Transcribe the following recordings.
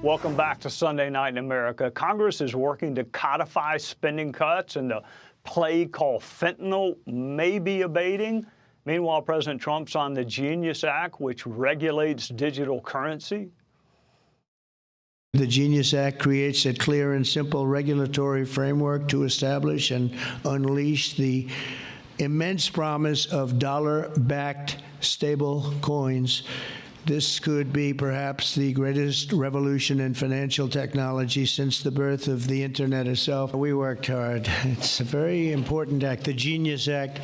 Welcome back to Sunday Night in America. Congress is working to codify spending cuts, and the plague called fentanyl may be abating. Meanwhile, President Trump signed the Genius Act, which regulates digital currency. The Genius Act creates a clear and simple regulatory framework to establish and unleash the immense promise of dollar-backed stable coins. This could be perhaps the greatest revolution in financial technology since the birth of the Internet itself. We worked hard. It's a very important act, the Genius Act.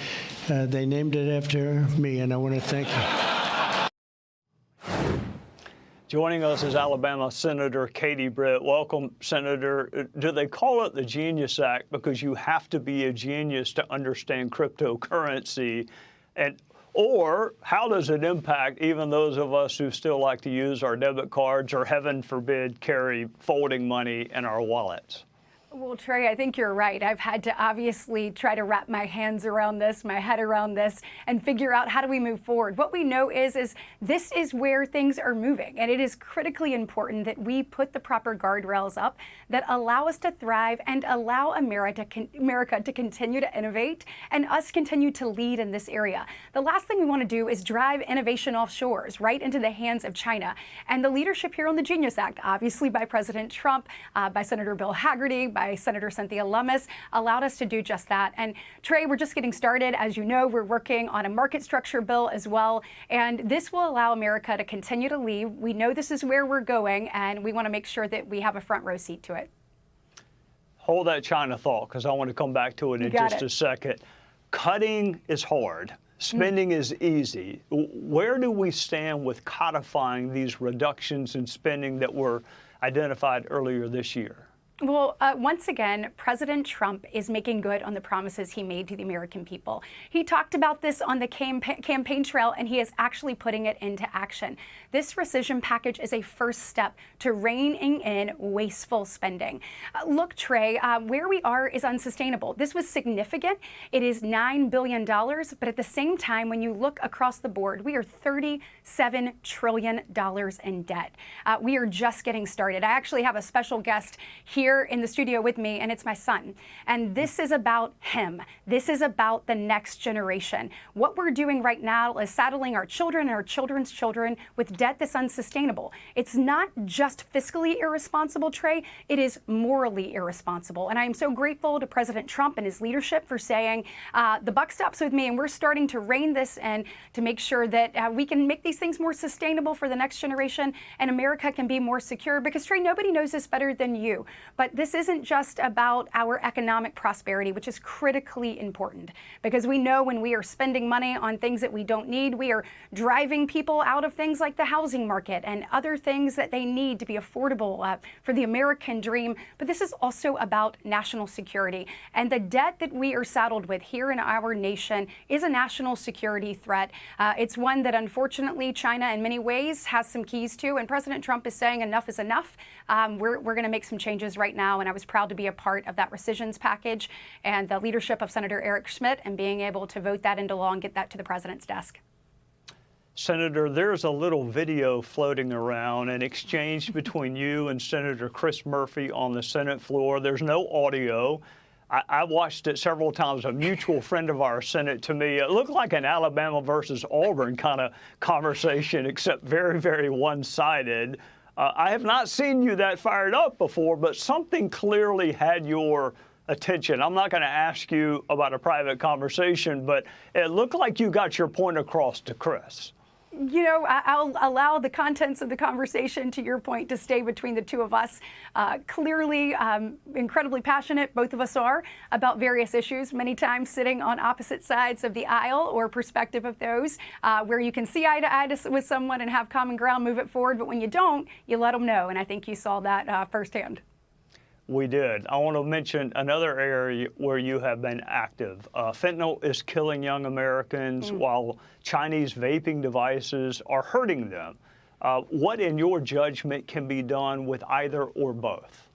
They named it after me, and I want to thank you. Joining us is Alabama Senator Katie Britt. Welcome, Senator. Do they call it the Genius Act because you have to be a genius to understand cryptocurrency? Or how does it impact even those of us who still like to use our debit cards or, heaven forbid, carry folding money in our wallets? Well, Trey, I think you're right. I've had to obviously try to wrap my hands around this, my head around this, and figure out how do we move forward. What we know is this is where things are moving, and it is critically important that we put the proper guardrails up that allow us to thrive and allow America to continue to innovate and us continue to lead in this area. The last thing we want to do is drive innovation offshores right into the hands of China. And the leadership here on the Genius Act, obviously by President Trump, by Senator Bill Hagerty, by Senator Cynthia Lummis, allowed us to do just that. And Trey, we're just getting started. As you know, we're working on a market structure bill as well. And this will allow America to continue to lead. We know this is where we're going, and we want to make sure that we have a front row seat to it. Hold that China thought, because I want to come back to it in just a second. Cutting is hard. Spending is easy. Where do we stand with codifying these reductions in spending that were identified earlier this year? Well, once again, President Trump is making good on the promises he made to the American people. He talked about this on the campaign trail, and he is actually putting it into action. This rescission package is a first step to reining in wasteful spending. Look, Trey, where we are is unsustainable. This was significant. It is $9 billion, but at the same time, when you look across the board, we are $37 trillion in debt. We are just getting started. I actually have a special guest here in the studio with me, and it's my son. And this is about him. This is about the next generation. What we're doing right now is saddling our children and our children's children with debt that's unsustainable. It's not just fiscally irresponsible, Trey, it is morally irresponsible. And I am so grateful to President Trump and his leadership for saying, the buck stops with me, and we're starting to rein this in to make sure that we can make these things more sustainable for the next generation, and America can be more secure. Because, Trey, nobody knows this better than you. But this isn't just about our economic prosperity, which is critically important, because we know when we are spending money on things that we don't need, we are driving people out of things like the housing market and other things that they need to be affordable for the American dream. But this is also about national security. And the debt that we are saddled with here in our nation is a national security threat. It's one that, unfortunately, China in many ways has some keys to. And President Trump is saying enough is enough. We're going to make some changes right now, and I was proud to be a part of that rescissions package and the leadership of Senator Eric Schmidt and being able to vote that into law and get that to the president's desk. Senator, there's a little video floating around, an exchange between you and Senator Chris Murphy on the Senate floor. There's no audio. I watched it several times. A mutual friend of ours sent it to me. It looked like an Alabama versus Auburn kind of conversation, except very, very one-sided. I have not seen you that fired up before, but something clearly had your attention. I'm not going to ask you about a private conversation, but it looked like you got your point across to Chris. You know, I'll allow the contents of the conversation, to your point, to stay between the two of us. Clearly, incredibly passionate, both of us are, about various issues, many times sitting on opposite sides of the aisle or perspective of those, where you can see eye to eye with someone and have common ground, move it forward. But when you don't, you let them know. And I think you saw that firsthand. We did. I want to mention another area where you have been active. Fentanyl is killing young Americans while Chinese vaping devices are hurting them. What, in your judgment, can be done with either or both?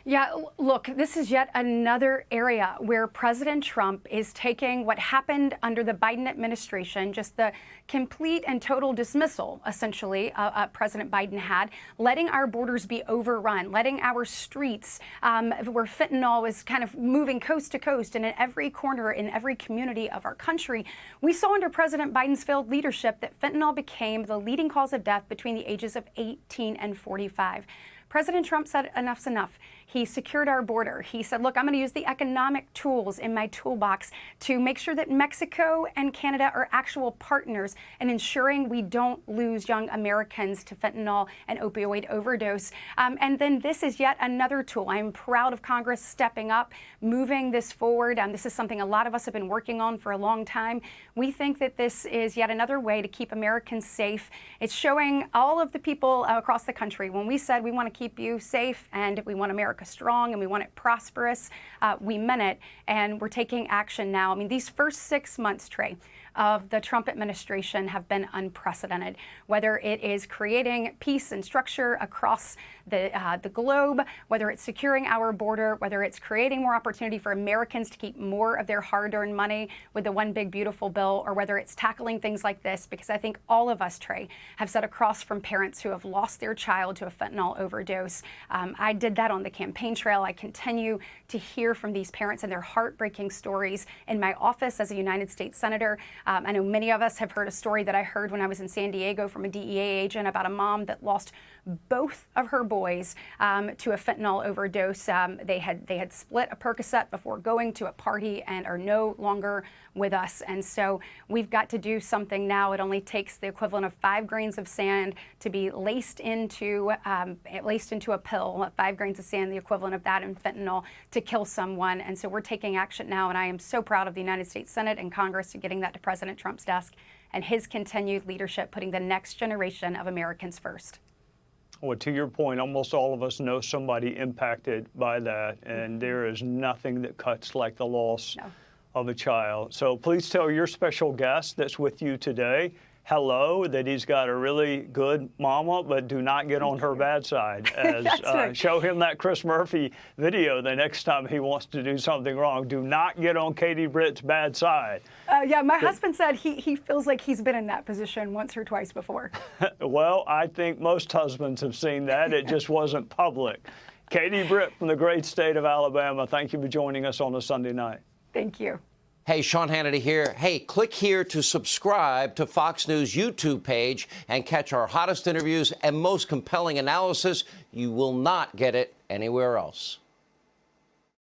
Yeah, look, this is yet another area where President Trump is taking what happened under the Biden administration, just the complete and total dismissal, essentially, President Biden had, letting our borders be overrun, letting our streets, where fentanyl is kind of moving coast to coast and in every corner, in every community of our country. We saw under President Biden's failed leadership that fentanyl became the leading cause of death between the ages of 18 and 45. President Trump said enough's enough. He secured our border. He said, look, I'm going to use the economic tools in my toolbox to make sure that Mexico and Canada are actual partners in ensuring we don't lose young Americans to fentanyl and opioid overdose. And then this is yet another tool. I'm proud of Congress stepping up, moving this forward. This is something a lot of us have been working on for a long time. We think that this is yet another way to keep Americans safe. It's showing all of the people across the country, when we said we want to keep you safe and we want America strong and we want it prosperous, we meant it, and we're taking action now. I mean, these first 6 months, Trey, of the Trump administration have been unprecedented, whether it is creating peace and structure across the globe, whether it's securing our border, whether it's creating more opportunity for Americans to keep more of their hard-earned money with the One Big Beautiful Bill, or whether it's tackling things like this, because I think all of us, Trey, have sat across from parents who have lost their child to a fentanyl overdose. I did that on the campaign trail. I continue to hear from these parents and their heartbreaking stories in my office as a United States Senator. I know many of us have heard a story that I heard when I was in San Diego from a DEA agent about a mom that lost both of her boys to a fentanyl overdose. They had split a Percocet before going to a party and are no longer with us. And so we've got to do something now. It only takes the equivalent of 5 grains of sand to be laced into a pill, 5 grains of sand, the equivalent of that in fentanyl, to kill someone. And so we're taking action now. And I am so proud of the United States Senate and Congress for getting that to President Trump's desk and his continued leadership, putting the next generation of Americans first. Well, to your point, almost all of us know somebody impacted by that, and there is nothing that cuts like the loss of a child. So please tell your special guest that's with you today hello, that he's got a really good mama, but do not get on her bad side. As right. Show him that Chris Murphy video the next time he wants to do something wrong. Do not get on Katie Britt's bad side. Yeah, my husband said he feels like he's been in that position once or twice before. Well, I think most husbands have seen that. It just wasn't public. Katie Britt from the great state of Alabama, thank you for joining us on a Sunday night. Thank you. Hey, Sean Hannity here. Hey, click here to subscribe to Fox News YouTube page and catch our hottest interviews and most compelling analysis. You will not get it anywhere else.